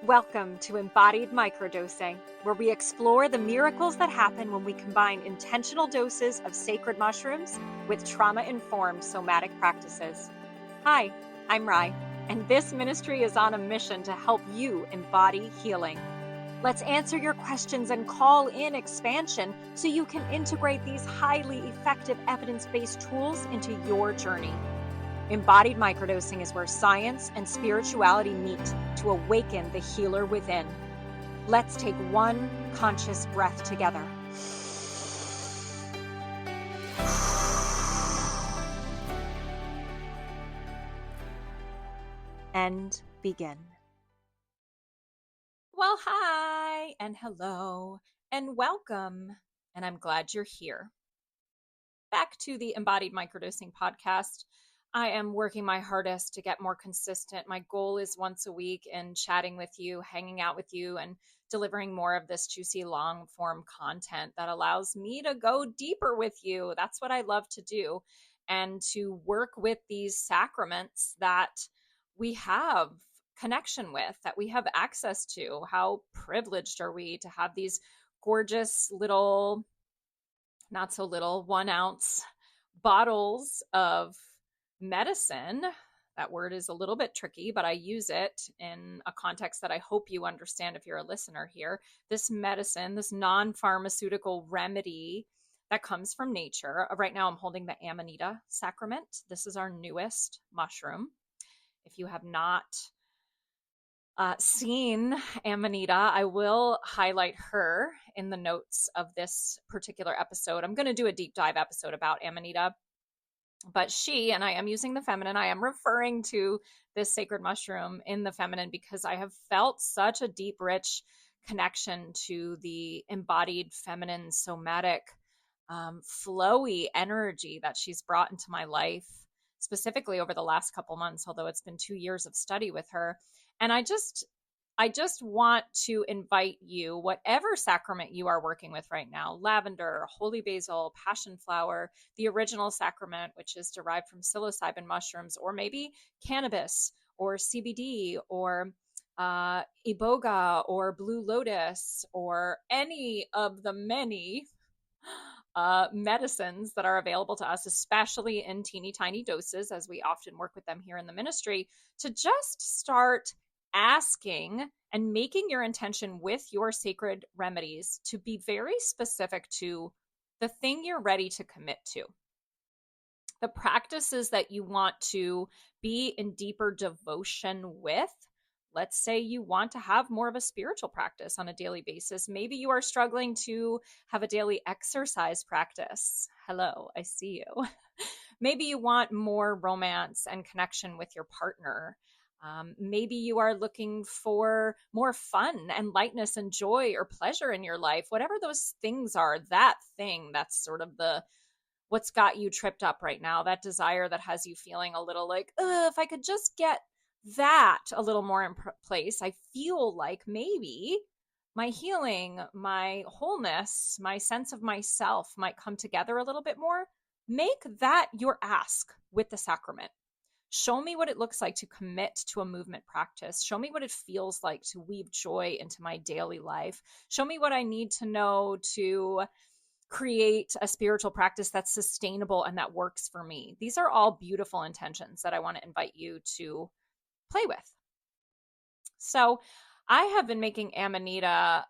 Welcome to Embodied Microdosing, where we explore the miracles that happen when we combine intentional doses of sacred mushrooms with trauma-informed somatic practices. Hi, I'm Rai, and this ministry is on a mission to help you embody healing. Let's answer your questions and call in expansion so you can integrate these highly effective evidence-based tools into your journey. Embodied microdosing is where science and spirituality meet to awaken the healer within. Let's take one conscious breath together. And begin. Well, hi and hello and welcome, and I'm glad you're here. Back to the Embodied Microdosing podcast. I am working my hardest to get more consistent. My goal is once a week and chatting with you, hanging out with you, and delivering more of this juicy long form content that allows me to go deeper with you. That's what I love to do, and to work with these sacraments that we have connection with, that we have access to. How privileged are we to have these gorgeous little, not so little, 1 ounce bottles of medicine. That word is a little bit tricky, but I use it in a context that I hope you understand if you're a listener here. This medicine, this non-pharmaceutical remedy that comes from nature. Right now I'm holding the Amanita sacrament. This is our newest mushroom. If you have not seen Amanita, I will highlight her in the notes of this particular episode. I'm going to do a deep dive episode about Amanita. But she, and I am using the feminine, I am referring to this sacred mushroom in the feminine because I have felt such a deep, rich connection to the embodied feminine somatic flowy energy that she's brought into my life, specifically over the last couple months, although it's been 2 years of study with her. And I just want to invite you, whatever sacrament you are working with right now, lavender, holy basil, passion flower, the original sacrament, which is derived from psilocybin mushrooms, or maybe cannabis or CBD or iboga or blue lotus, or any of the many medicines that are available to us, especially in teeny tiny doses, as we often work with them here in the ministry, to just start asking and making your intention with your sacred remedies to be very specific to the thing you're ready to commit to. The practices that you want to be in deeper devotion with. Let's say you want to have more of a spiritual practice on a daily basis. Maybe you are struggling to have a daily exercise practice. Hello, I see you. Maybe you want more romance and connection with your partner. Maybe you are looking for more fun and lightness and joy or pleasure in your life. Whatever those things are, that thing that's sort of what's got you tripped up right now, that desire that has you feeling a little like, if I could just get that a little more in place, I feel like maybe my healing, my wholeness, my sense of myself might come together a little bit more. Make that your ask with the sacrament. Show me what it looks like to commit to a movement practice. Show me what it feels like to weave joy into my daily life. Show me what I need to know to create a spiritual practice that's sustainable and that works for me. These are all beautiful intentions that I want to invite you to play with. So I have been making Amanita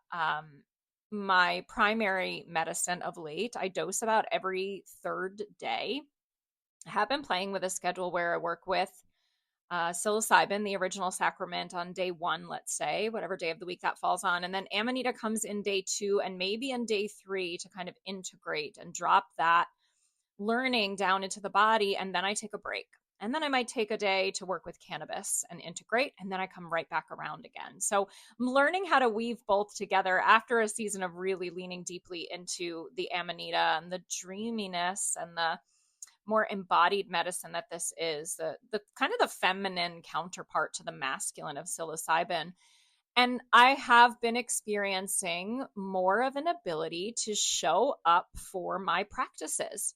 my primary medicine of late. I dose about every 3rd day. I have been playing with a schedule where I work with psilocybin, the original sacrament, on day 1, let's say, whatever day of the week that falls on. And then Amanita comes in day 2 and maybe in day 3 to kind of integrate and drop that learning down into the body. And then I take a break. And then I might take a day to work with cannabis and integrate. And then I come right back around again. So I'm learning how to weave both together after a season of really leaning deeply into the Amanita and the dreaminess and the more embodied medicine that this is, the kind of the feminine counterpart to the masculine of psilocybin. And I have been experiencing more of an ability to show up for my practices,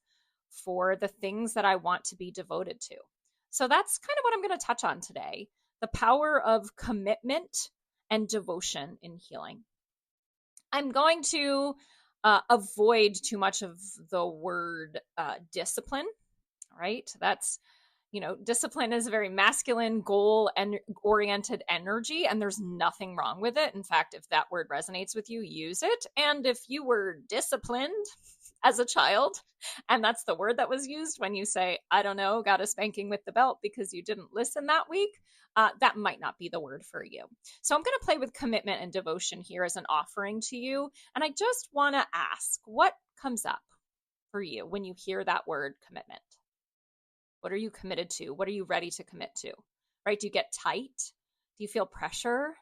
for the things that I want to be devoted to. So that's kind of what I'm going to touch on today. The power of commitment and devotion in healing. I'm going to avoid too much of the word discipline, right? That's, discipline is a very masculine, goal and oriented energy, and there's nothing wrong with it. In fact, if that word resonates with you, use it. And if you were disciplined as a child, and that's the word that was used when you say, I don't know, got a spanking with the belt because you didn't listen that week, that might not be the word for you. So I'm going to play with commitment and devotion here as an offering to you. And I just want to ask, what comes up for you when you hear that word commitment? What are you committed to? What are you ready to commit to? Right? Do you get tight? Do you feel pressure?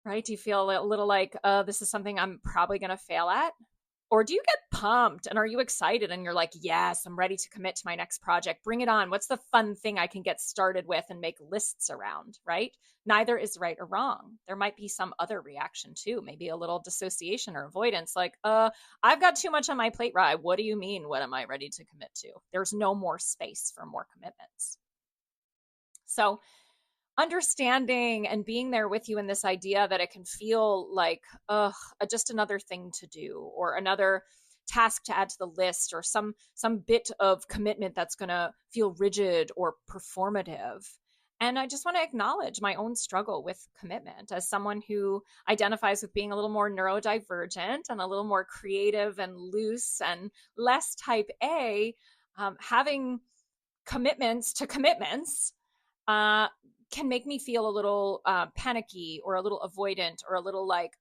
Right? Do you feel a little like, this is something I'm probably going to fail at? Or do you get pumped and are you excited and you're like, yes, I'm ready to commit to my next project. Bring it on. What's the fun thing I can get started with and make lists around, right? Neither is right or wrong. There might be some other reaction too, maybe a little dissociation or avoidance, like, I've got too much on my plate, Rye. What do you mean? What am I ready to commit to? There's no more space for more commitments. So understanding and being there with you in this idea that it can feel like just another thing to do or another task to add to the list or some bit of commitment that's going to feel rigid or performative. And I just want to acknowledge my own struggle with commitment as someone who identifies with being a little more neurodivergent and a little more creative and loose and less type A. Having commitments to commitments can make me feel a little panicky or a little avoidant or a little like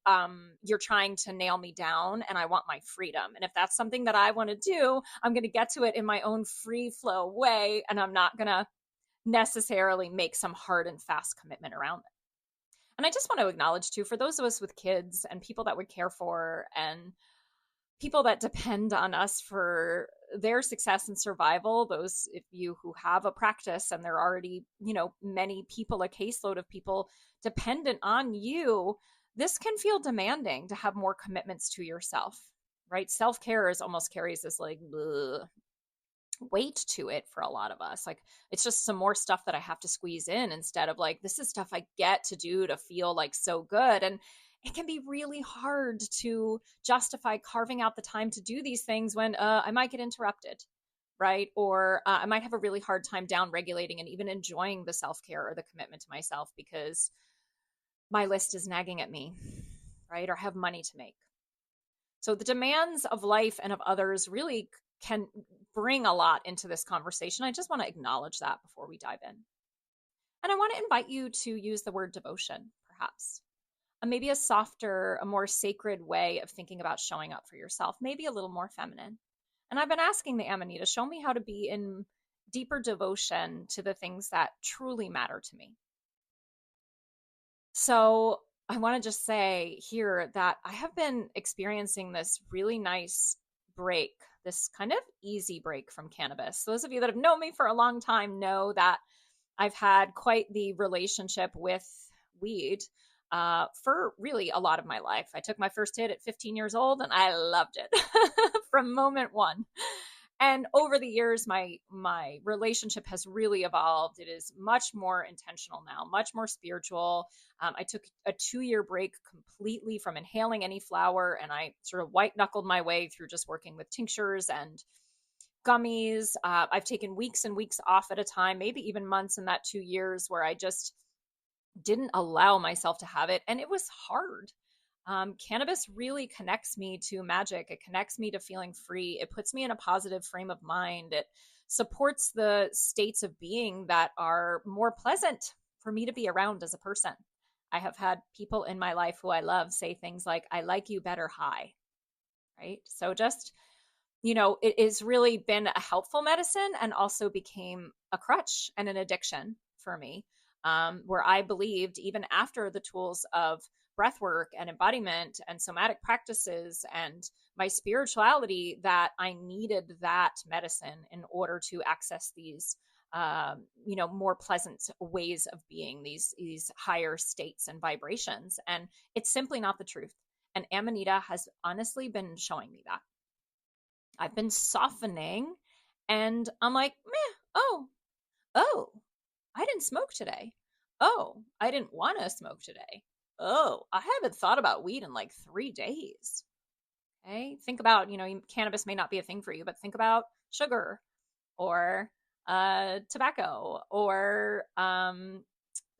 you're trying to nail me down and I want my freedom. And if that's something that I want to do, I'm going to get to it in my own free flow way. And I'm not going to necessarily make some hard and fast commitment around it. And I just want to acknowledge too, for those of us with kids and people that we care for and people that depend on us for their success and survival, those of you who have a practice and there are already, many people, a caseload of people dependent on you, this can feel demanding to have more commitments to yourself, right? Self-care is almost carries this like weight to it for a lot of us. Like it's just some more stuff that I have to squeeze in instead of like, this is stuff I get to do to feel like so good. And it can be really hard to justify carving out the time to do these things when I might get interrupted, right? Or I might have a really hard time down regulating and even enjoying the self-care or the commitment to myself because my list is nagging at me, right? Or have money to make. So the demands of life and of others really can bring a lot into this conversation. I just want to acknowledge that before we dive in. And I want to invite you to use the word devotion, perhaps. Maybe a softer, a more sacred way of thinking about showing up for yourself, maybe a little more feminine. And I've been asking the Amanita, show me how to be in deeper devotion to the things that truly matter to me. So I want to just say here that I have been experiencing this really nice break, this kind of easy break from cannabis. Those of you that have known me for a long time know that I've had quite the relationship with weed for really a lot of my life. I took my first hit at 15 years old and I loved it from moment one. And over the years, my relationship has really evolved. It is much more intentional now, much more spiritual. I took a 2-year break completely from inhaling any flower, and I sort of white knuckled my way through just working with tinctures and gummies. I've taken weeks and weeks off at a time, maybe even months in that 2 years where I just didn't allow myself to have it. And it was hard. Cannabis really connects me to magic. It connects me to feeling free. It puts me in a positive frame of mind. It supports the states of being that are more pleasant for me to be around as a person. I have had people in my life who I love say things like, I like you better high, right? So just, it has really been a helpful medicine and also became a crutch and an addiction for me. Where I believed even after the tools of breath work and embodiment and somatic practices and my spirituality that I needed that medicine in order to access these, more pleasant ways of being, these higher states and vibrations. And it's simply not the truth. And Amanita has honestly been showing me that. I've been softening and I'm like, meh, oh, I didn't smoke today. Oh, I didn't want to smoke today. Oh, I haven't thought about weed in like 3 days. Okay. Think about, cannabis may not be a thing for you, but think about sugar or tobacco or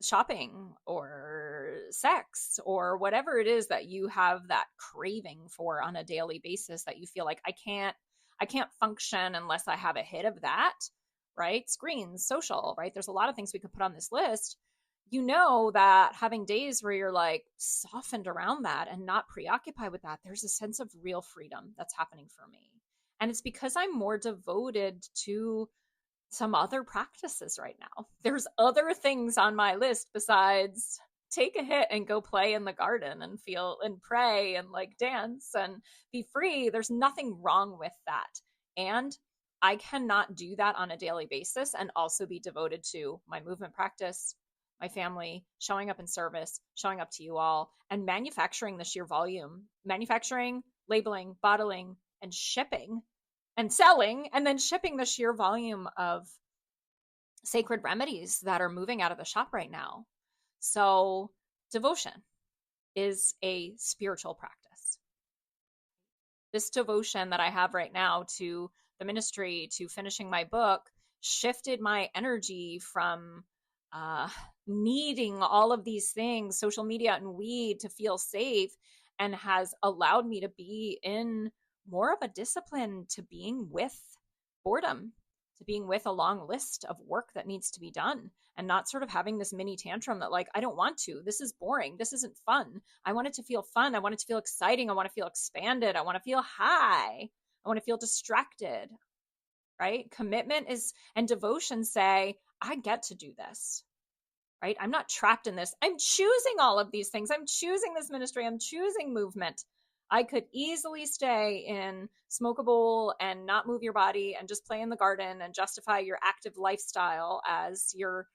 shopping or sex or whatever it is that you have that craving for on a daily basis that you feel like I can't function unless I have a hit of that, right? Screens, social, right? There's a lot of things we could put on this list. You know that having days where you're like softened around that and not preoccupied with that, there's a sense of real freedom that's happening for me. And it's because I'm more devoted to some other practices right now. There's other things on my list besides take a hit and go play in the garden and feel and pray and like dance and be free. There's nothing wrong with that. And I cannot do that on a daily basis and also be devoted to my movement practice, my family, showing up in service, showing up to you all, and manufacturing the sheer volume, manufacturing, labeling, bottling, and shipping and selling and then shipping the sheer volume of sacred remedies that are moving out of the shop right now. So, devotion is a spiritual practice. This devotion that I have right now to the ministry, to finishing my book, shifted my energy from uh, needing all of these things, social media and weed, to feel safe, and has allowed me to be in more of a discipline to being with boredom, to being with a long list of work that needs to be done, and not sort of having this mini tantrum that, like, I don't want to. This is boring. This isn't fun. I want it to feel fun. I want it to feel exciting. I want to feel expanded. I want to feel high. I want to feel distracted, right? Commitment is, and devotion say, I get to do this, right? I'm not trapped in this. I'm choosing all of these things. I'm choosing this ministry. I'm choosing movement. I could easily stay in smoke a bowl and not move your body and just play in the garden and justify your active lifestyle as your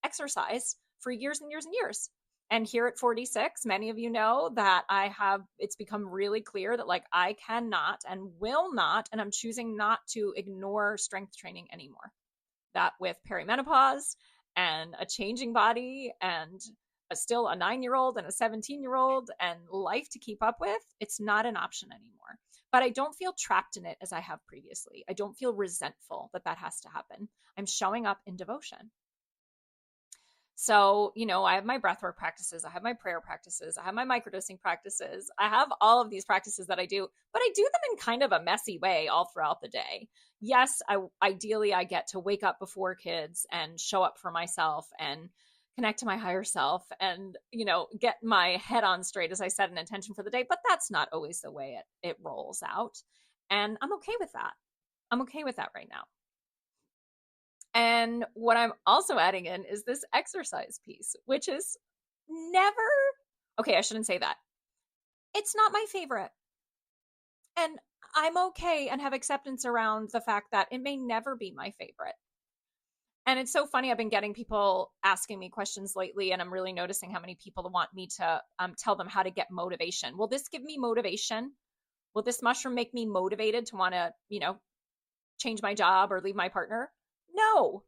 exercise for years and years and years. And here at 46, many of you know that it's become really clear that, like, I cannot and will not, and I'm choosing not to ignore strength training anymore. That with perimenopause and a changing body and still a 9-year-old and a 17-year-old and life to keep up with, it's not an option anymore. But I don't feel trapped in it as I have previously. I don't feel resentful that that has to happen. I'm showing up in devotion. So, I have my breathwork practices, I have my prayer practices, I have my microdosing practices, I have all of these practices that I do, but I do them in kind of a messy way all throughout the day. Yes, ideally I get to wake up before kids and show up for myself and connect to my higher self and, get my head on straight as I set an intention for the day, but that's not always the way it rolls out. And I'm okay with that. I'm okay with that right now. And what I'm also adding in is this exercise piece, which is never, okay, I shouldn't say that. It's not my favorite. And I'm okay and have acceptance around the fact that it may never be my favorite. And it's so funny. I've been getting people asking me questions lately, and I'm really noticing how many people want me to tell them how to get motivation. Will this give me motivation? Will this mushroom make me motivated to want to, change my job or leave my partner? No,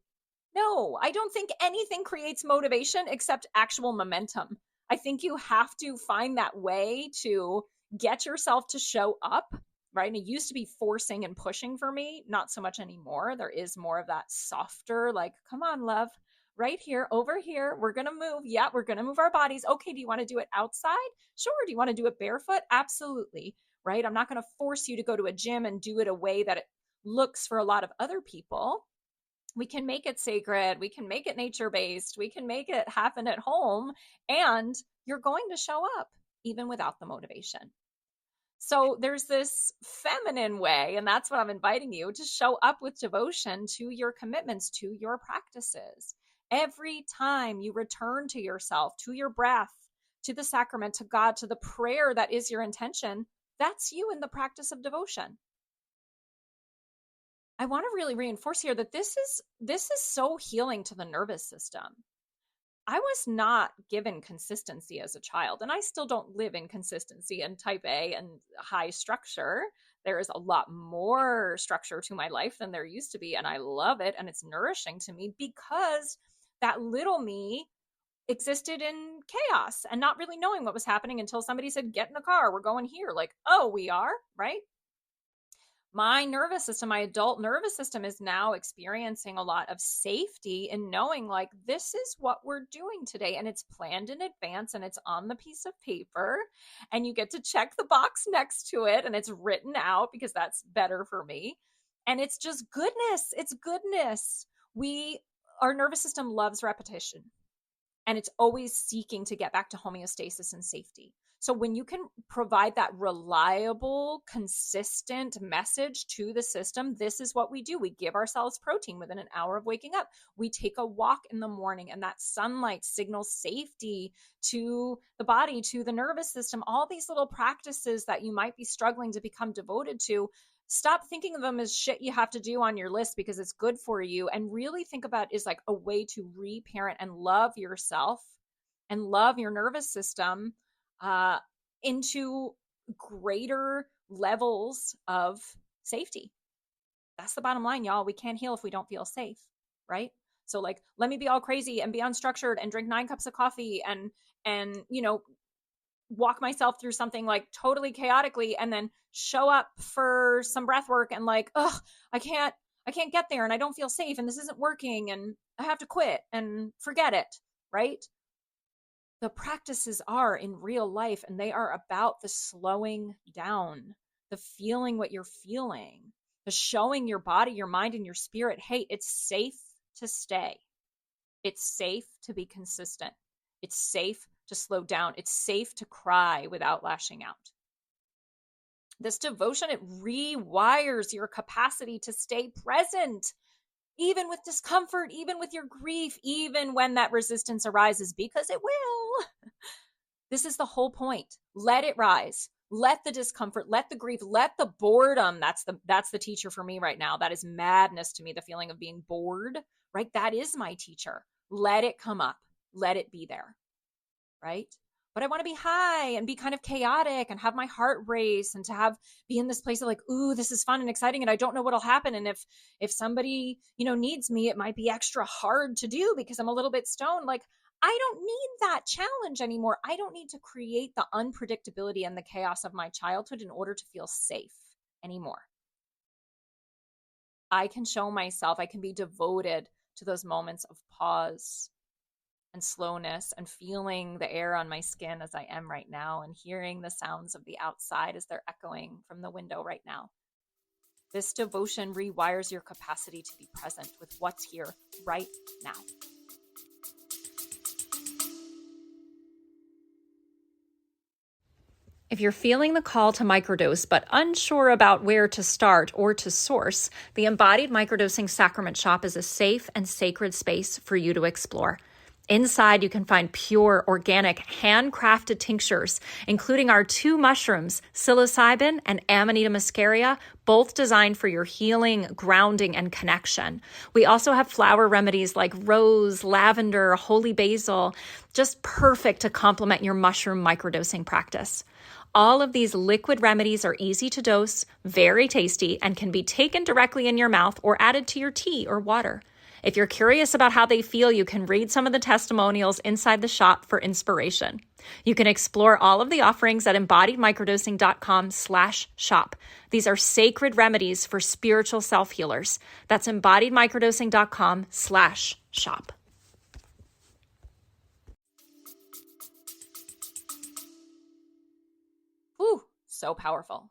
I don't think anything creates motivation except actual momentum. I think you have to find that way to get yourself to show up, right? And it used to be forcing and pushing for me, not so much anymore. There is more of that softer, like, come on, love, right here, over here. We're going to move. Yeah, we're going to move our bodies. Okay, do you want to do it outside? Sure. Do you want to do it barefoot? Absolutely, right? I'm not going to force you to go to a gym and do it a way that it looks for a lot of other people. We can make it sacred. We can make it nature-based. We can make it happen at home. And you're going to show up even without the motivation. So there's this feminine way, and that's what I'm inviting you to show up with devotion to your commitments, to your practices. Every time you return to yourself, to your breath, to the sacrament, to God, to the prayer that is your intention, that's you in the practice of devotion. I want to really reinforce here that this is so healing to the nervous system. I was not given consistency as a child, and I still don't live in consistency and type A and high structure. There is a lot more structure to my life than there used to be, and I love it, and it's nourishing to me because that little me existed in chaos and not really knowing what was happening until somebody said, get in the car, we're going here. Like, oh, we are, right? My nervous system, my adult nervous system, is now experiencing a lot of safety in knowing, like, this is what we're doing today. And it's planned in advance and it's on the piece of paper. And you get to check the box next to it and it's written out because that's better for me. And it's just goodness. It's goodness. Our nervous system loves repetition and it's always seeking to get back to homeostasis and safety. So when you can provide that reliable, consistent message to the system, this is what we do. We give ourselves protein within an hour of waking up. We take a walk in the morning, and that sunlight signals safety to the body, to the nervous system. All these little practices that you might be struggling to become devoted to, stop thinking of them as shit you have to do on your list because it's good for you, and really think about it as like a way to reparent and love yourself and love your nervous system into greater levels of safety. That's the bottom line, y'all. We can't heal if we don't feel safe, right? So like, let me be all crazy and be unstructured and drink 9 cups of coffee and walk myself through something like totally chaotically, and then show up for some breath work and like, oh, I can't get there and I don't feel safe and this isn't working and I have to quit and forget it, right? The practices are in real life, and they are about the slowing down, the feeling what you're feeling, the showing your body, your mind, and your spirit, hey, it's safe to stay. It's safe to be consistent. It's safe to slow down. It's safe to cry without lashing out. This devotion, it rewires your capacity to stay present, even with discomfort, even with your grief, even when that resistance arises, because it will. This is the whole point. Let it rise. Let the discomfort, let the grief, let the boredom. That's the teacher for me right now. That is madness to me, the feeling of being bored, right? That is my teacher. Let it come up. Let it be there, right? But I want to be high and be kind of chaotic and have my heart race and to be in this place of like, ooh, this is fun and exciting and I don't know what'll happen. And if somebody, needs me, it might be extra hard to do because I'm a little bit stoned. Like, I don't need that challenge anymore. I don't need to create the unpredictability and the chaos of my childhood in order to feel safe anymore. I can show myself, I can be devoted to those moments of pause and slowness and feeling the air on my skin as I am right now and hearing the sounds of the outside as they're echoing from the window right now. This devotion rewires your capacity to be present with what's here right now. If you're feeling the call to microdose but unsure about where to start or to source, the Embodied Microdosing Sacrament Shop is a safe and sacred space for you to explore. Inside, you can find pure, organic, handcrafted tinctures, including our 2 mushrooms, psilocybin and Amanita Muscaria, both designed for your healing, grounding, and connection. We also have flower remedies like rose, lavender, holy basil, just perfect to complement your mushroom microdosing practice. All of these liquid remedies are easy to dose, very tasty, and can be taken directly in your mouth or added to your tea or water. If you're curious about how they feel, you can read some of the testimonials inside the shop for inspiration. You can explore all of the offerings at embodiedmicrodosing.com/shop. These are sacred remedies for spiritual self-healers. That's embodiedmicrodosing.com/shop. Whew, so powerful.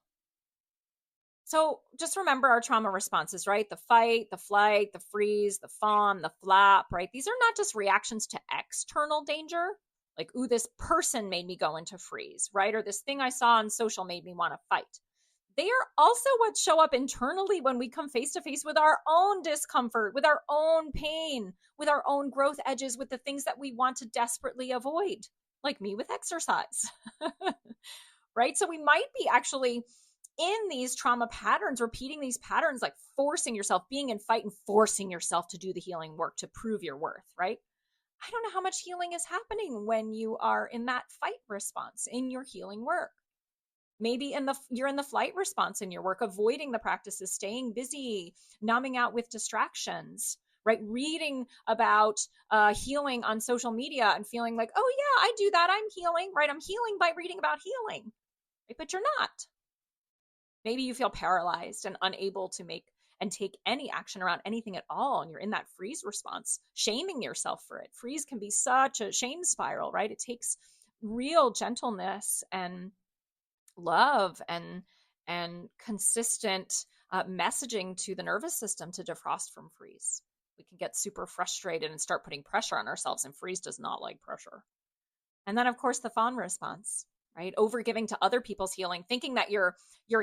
So just remember our trauma responses, right? The fight, the flight, the freeze, the fawn, the flap, right? These are not just reactions to external danger, like, ooh, this person made me go into freeze, right? Or this thing I saw on social made me want to fight. They are also what show up internally when we come face to face with our own discomfort, with our own pain, with our own growth edges, with the things that we want to desperately avoid, like me with exercise, right? So we might be actually in these trauma patterns, repeating these patterns, like forcing yourself, being in fight and forcing yourself to do the healing work to prove your worth, right? I don't know how much healing is happening when you are in that fight response in your healing work. Maybe you're in the flight response in your work, avoiding the practices, staying busy, numbing out with distractions, right? Reading about healing on social media and feeling like, oh yeah, I do that. I'm healing, right? I'm healing by reading about healing, right? But you're not. Maybe you feel paralyzed and unable to make and take any action around anything at all. And you're in that freeze response, shaming yourself for it. Freeze can be such a shame spiral, right? It takes real gentleness and love and consistent messaging to the nervous system to defrost from freeze. We can get super frustrated and start putting pressure on ourselves, and freeze does not like pressure. And then, of course, the fawn response, right? Overgiving to other people's healing, thinking that you're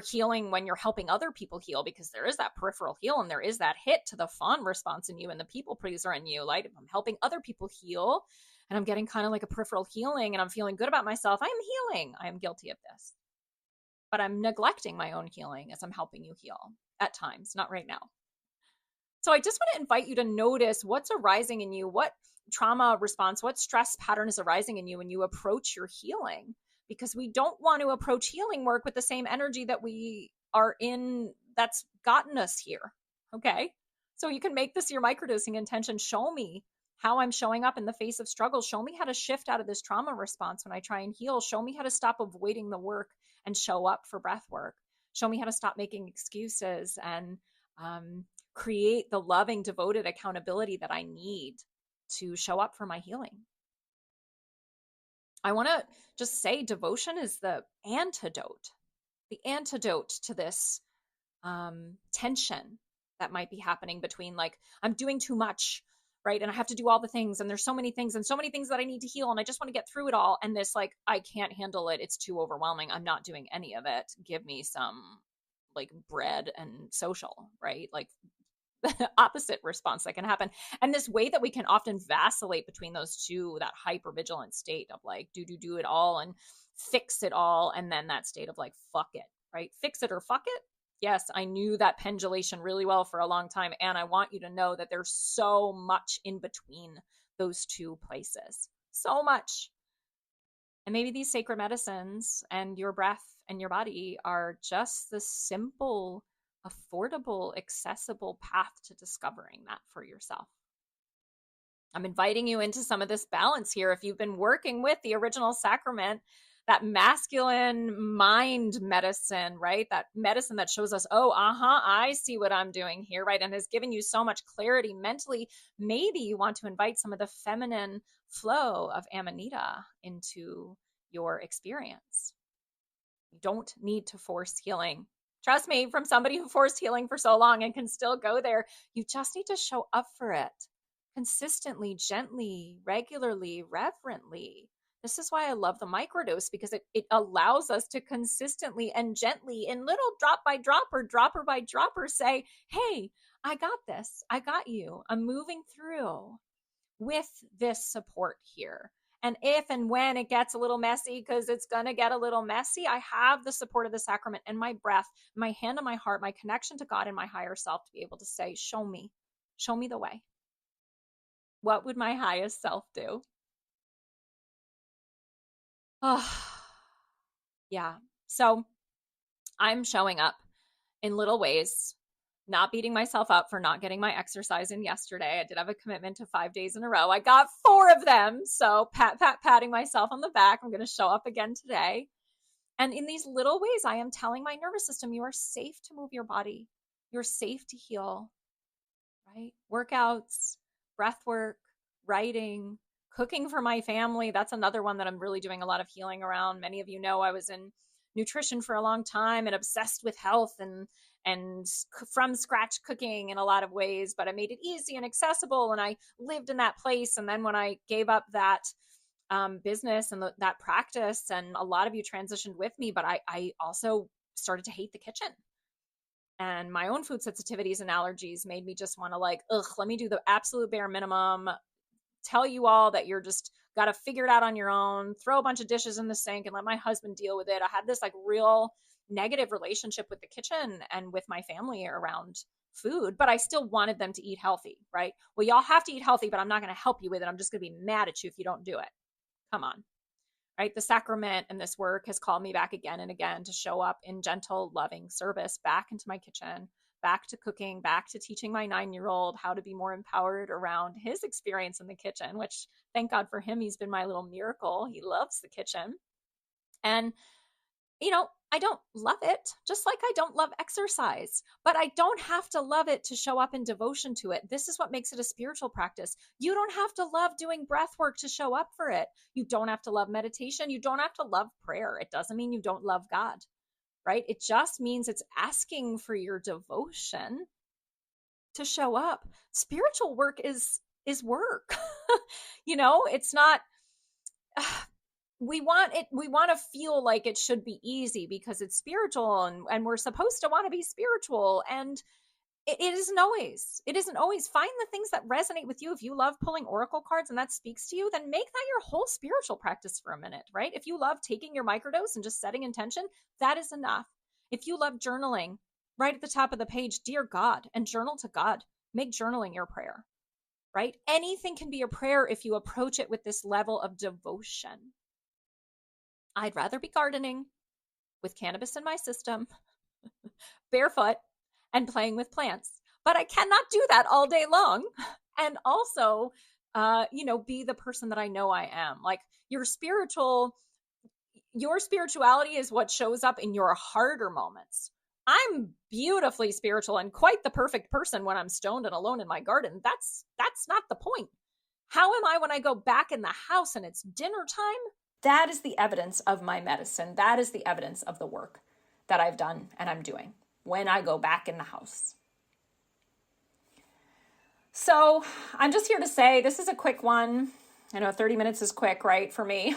healing when you're helping other people heal, because there is that peripheral heal and there is that hit to the fawn response in you and the people pleaser in you. Like, if I'm helping other people heal and I'm getting kind of like a peripheral healing and I'm feeling good about myself, I am healing. I am guilty of this. But I'm neglecting my own healing as I'm helping you heal at times, not right now. So I just want to invite you to notice what's arising in you, what trauma response, what stress pattern is arising in you when you approach your healing, because we don't want to approach healing work with the same energy that we are in that's gotten us here. Okay. So you can make this your microdosing intention. Show me how I'm showing up in the face of struggle. Show me how to shift out of this trauma response when I try and heal. Show me how to stop avoiding the work and show up for breath work. Show me how to stop making excuses and create the loving, devoted accountability that I need to show up for my healing. I want to just say devotion is the antidote to this tension that might be happening between, like, I'm doing too much, right? And I have to do all the things, and there's so many things and so many things that I need to heal, and I just want to get through it all. And this, like, I can't handle it. It's too overwhelming. I'm not doing any of it. Give me some, like, bread and social, right? Like, the opposite response that can happen. And this way that we can often vacillate between those two, that hypervigilant state of like, do it all and fix it all. And then that state of like, fuck it, right? Fix it or fuck it. Yes, I knew that pendulation really well for a long time. And I want you to know that there's so much in between those two places. So much. And maybe these sacred medicines and your breath and your body are just the simple, affordable, accessible path to discovering that for yourself. I'm inviting you into some of this balance here. If you've been working with the original sacrament, that masculine mind medicine, right? That medicine that shows us, oh, I see what I'm doing here, right? And has given you so much clarity mentally. Maybe you want to invite some of the feminine flow of Amanita into your experience. You don't need to force healing. Trust me, from somebody who forced healing for so long and can still go there, you just need to show up for it consistently, gently, regularly, reverently. This is why I love the microdose, because it allows us to consistently and gently, in little drop by dropper, dropper by dropper, say, hey, I got this. I got you. I'm moving through with this support here. And if and when it gets a little messy, because it's going to get a little messy, I have the support of the sacrament and my breath, my hand on my heart, my connection to God and my higher self to be able to say, show me the way. What would my highest self do? Oh, yeah. So I'm showing up in little ways, not beating myself up for not getting my exercise in yesterday. I did have a commitment to 5 days in a row. I got 4 of them. So patting myself on the back. I'm going to show up again today. And in these little ways, I am telling my nervous system, you are safe to move your body. You're safe to heal, right? Workouts, breath work, writing, cooking for my family. That's another one that I'm really doing a lot of healing around. Many of you know I was in nutrition for a long time and obsessed with health and from scratch cooking in a lot of ways, but I made it easy and accessible, and I lived in that place. And then when I gave up that business and that practice, and a lot of you transitioned with me, but I also started to hate the kitchen. And my own food sensitivities and allergies made me just want to like, let me do the absolute bare minimum, tell you all that you're just got to figure it out on your own, throw a bunch of dishes in the sink and let my husband deal with it. I had this like real negative relationship with the kitchen and with my family around food, but I still wanted them to eat healthy, right? Well, y'all have to eat healthy, but I'm not going to help you with it. I'm just going to be mad at you if you don't do it. Come on, right? The sacrament and this work has called me back again and again to show up in gentle, loving service back into my kitchen, back to cooking, back to teaching my 9-year-old how to be more empowered around his experience in the kitchen, which thank God for him, he's been my little miracle. He loves the kitchen. And, I don't love it, just like I don't love exercise, but I don't have to love it to show up in devotion to it. This is what makes it a spiritual practice. You don't have to love doing breath work to show up for it. You don't have to love meditation. You don't have to love prayer. It doesn't mean you don't love God, right? It just means it's asking for your devotion to show up. Spiritual work is work. It's not we want to feel like it should be easy because it's spiritual, and we're supposed to want to be spiritual, and it isn't always. Find the things that resonate with you. If you love pulling oracle cards and that speaks to you, then make that your whole spiritual practice for a minute, right? If you love taking your microdose and just setting intention, that is enough. If you love journaling, right at the top of the page, dear God, and journal to God. Make journaling your prayer, right? Anything can be a prayer if you approach it with this level of devotion. I'd rather be gardening with cannabis in my system, barefoot, and playing with plants. But I cannot do that all day long. And also, be the person that I know I am. Like your spirituality is what shows up in your harder moments. I'm beautifully spiritual and quite the perfect person when I'm stoned and alone in my garden. That's not the point. How am I when I go back in the house and it's dinner time? That is the evidence of my medicine. That is the evidence of the work that I've done and I'm doing when I go back in the house. So I'm just here to say this is a quick one. I know 30 minutes is quick, right, for me.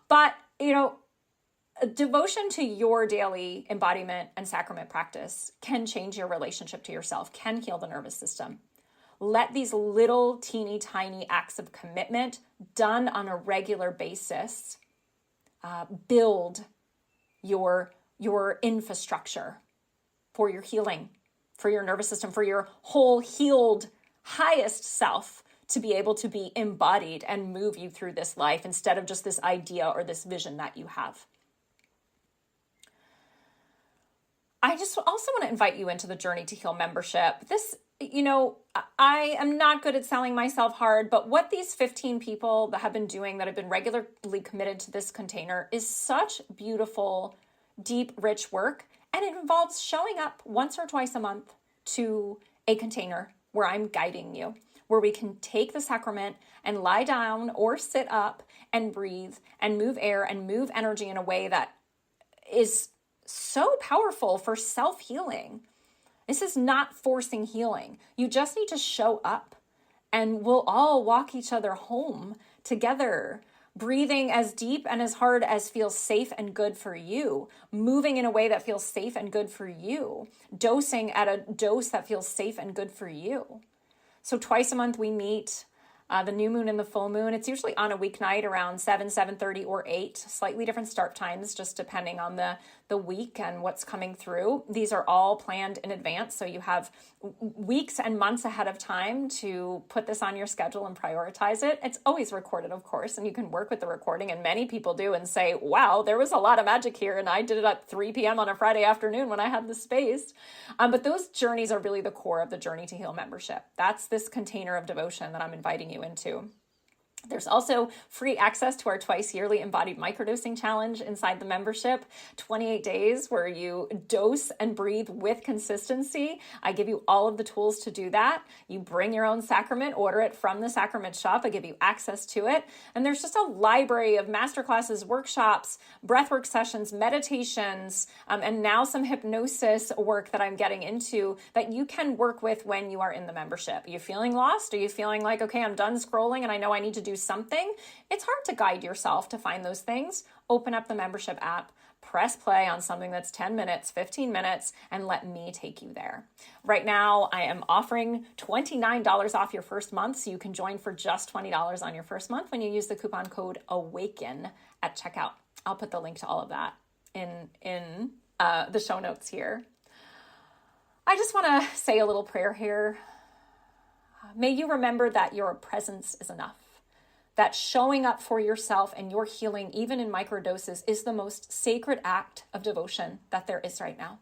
But, devotion to your daily embodiment and sacrament practice can change your relationship to yourself, can heal the nervous system. Let these little teeny tiny acts of commitment done on a regular basis build your infrastructure for your healing, for your nervous system, for your whole healed highest self to be able to be embodied and move you through this life instead of just this idea or this vision that you have. I just also want to invite you into the Journey to Heal membership. This, I am not good at selling myself hard, but what these 15 people that have been doing, that have been regularly committed to this container, is such beautiful, deep, rich work. And it involves showing up once or twice a month to a container where I'm guiding you, where we can take the sacrament and lie down or sit up and breathe and move air and move energy in a way that is so powerful for self-healing. This is not forcing healing. You just need to show up and we'll all walk each other home together, breathing as deep and as hard as feels safe and good for you, moving in a way that feels safe and good for you, dosing at a dose that feels safe and good for you. So twice a month we meet, the new moon and the full moon. It's usually on a weeknight around 7:30, or 8, slightly different start times, just depending on the week and what's coming through. These are all planned in advance, so you have weeks and months ahead of time to put this on your schedule and prioritize it. It's always recorded, of course, and you can work with the recording, and many people do and say, wow, there was a lot of magic here, and I did it at 3 p.m. on a Friday afternoon when I had the space. But those journeys are really the core of the Journey to Heal membership. That's this container of devotion that I'm inviting you into. There's also free access to our twice yearly embodied microdosing challenge inside the membership, 28 days where you dose and breathe with consistency. I give you all of the tools to do that. You bring your own sacrament, order it from the sacrament shop. I give you access to it. And there's just a library of masterclasses, workshops, breathwork sessions, meditations, and now some hypnosis work that I'm getting into that you can work with when you are in the membership. Are you feeling lost? Are you feeling like, okay, I'm done scrolling and I know I need to do something? It's hard to guide yourself to find those things. Open up the membership app, press play on something that's 10 minutes, 15 minutes, and let me take you there. Right now, I am offering $29 off your first month, so you can join for just $20 on your first month when you use the coupon code AWAKEN at checkout. I'll put the link to all of that in the show notes here. I just want to say a little prayer here. May you remember that your presence is enough. That showing up for yourself and your healing, even in microdoses, is the most sacred act of devotion that there is right now.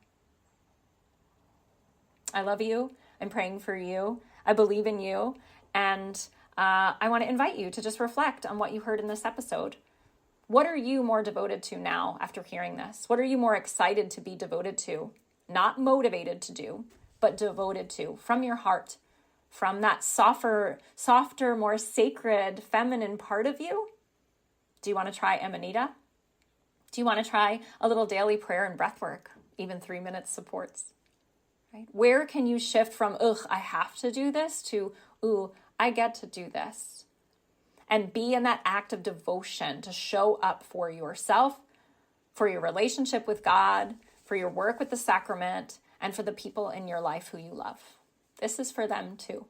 I love you. I'm praying for you. I believe in you. And I want to invite you to just reflect on what you heard in this episode. What are you more devoted to now after hearing this? What are you more excited to be devoted to? Not motivated to do, but devoted to from your heart, from that softer, more sacred, feminine part of you? Do you want to try Amanita? Do you want to try a little daily prayer and breath work? Even 3 minutes supports. Right? Where can you shift from, I have to do this, to, I get to do this? And be in that act of devotion to show up for yourself, for your relationship with God, for your work with the sacrament, and for the people in your life who you love. This is for them too.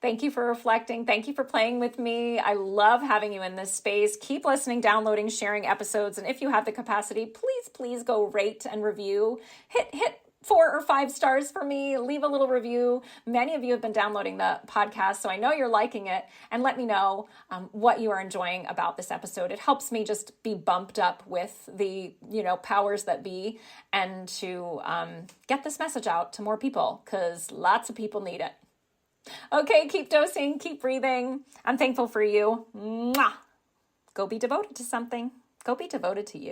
Thank you for reflecting. Thank you for playing with me. I love having you in this space. Keep listening, downloading, sharing episodes. And if you have the capacity, please go rate and review. Hit 4 or 5 stars for me. Leave a little review. Many of you have been downloading the podcast, so I know you're liking it. And let me know what you are enjoying about this episode. It helps me just be bumped up with the powers that be, and to get this message out to more people, because lots of people need it. Okay, keep dosing, keep breathing. I'm thankful for you. Mwah! Go be devoted to something. Go be devoted to you.